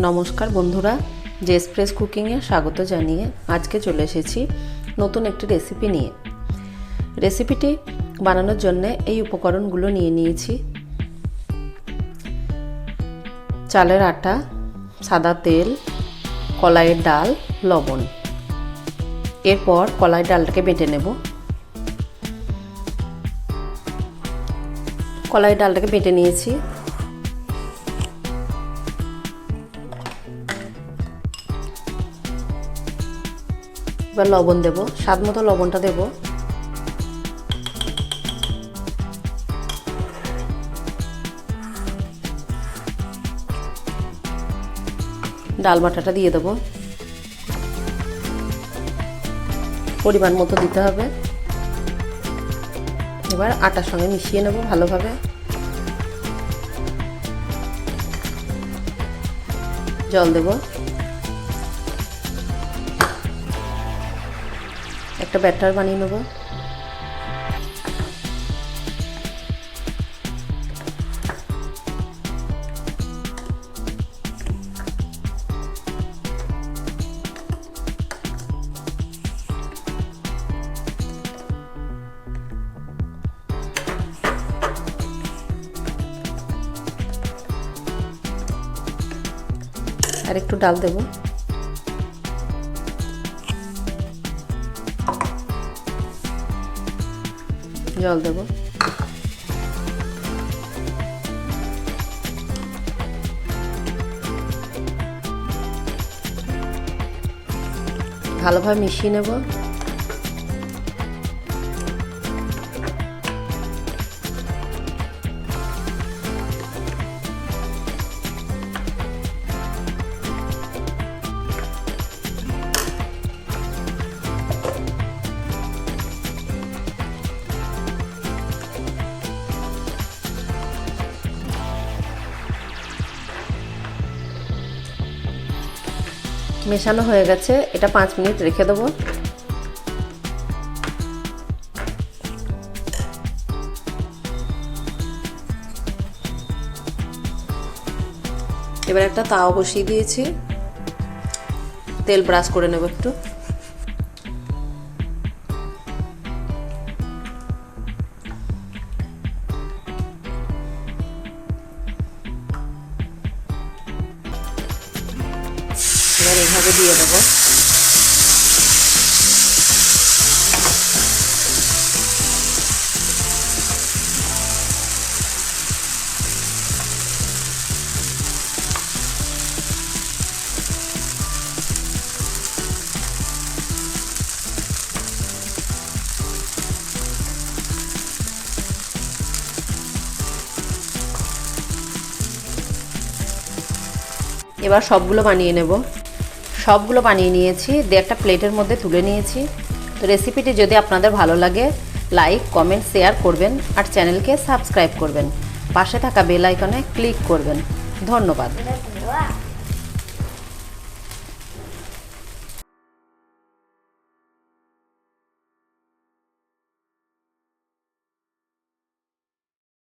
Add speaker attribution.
Speaker 1: নমস্কার বন্ধুরা, জেসপ্রেস কুকিংয়ে স্বাগত জানিয়ে আজকে চলে এসেছি নতুন একটি রেসিপি নিয়ে। রেসিপিটি বানানোর জন্য এই উপকরণগুলো নিয়ে নিয়েছি: চালের আটা, সাদা তেল, কলাইয়ের ডাল, লবণ। এরপর কলাইয়ের ডালটাকে বেটে নেব। কলাইয়ের ডালটাকে বেটে নিয়েছি। এবার লবণ দেব, স্বাদ মতো লবণটা দেব। ডাল বাটাটা দিয়ে দেব, পরিমাণ মতো দিতে হবে। এবার আটার সঙ্গে মিশিয়ে নেব ভালোভাবে। জল দেব, একটা ব্যাটার বানিয়ে নেব। আর একটু ডাল দেব। জল দেব। ভালোভাবে মিশিয়ে নেব। মেশানো হয়ে গেছে, এটা 5 মিনিট রেখে দেবো। এবার একটা তাওয়া বসিয়ে দিয়েছি, তেল ব্রাশ করে নেব একটু। এবার এইভাবে দিয়ে দেবো। এবার সবগুলো বানিয়ে নেব। সবগুলো বানিয়ে নিয়েছি, দিয়ে একটা প্লেটের মধ্যে তুলে নিয়েছি। তো রেসিপিটি যদি আপনাদের ভালো লাগে, লাইক, কমেন্ট, শেয়ার করবেন আর চ্যানেলকে সাবস্ক্রাইব করবেন। পাশে থাকা বেল আইকনে ক্লিক করবেন। ধন্যবাদ।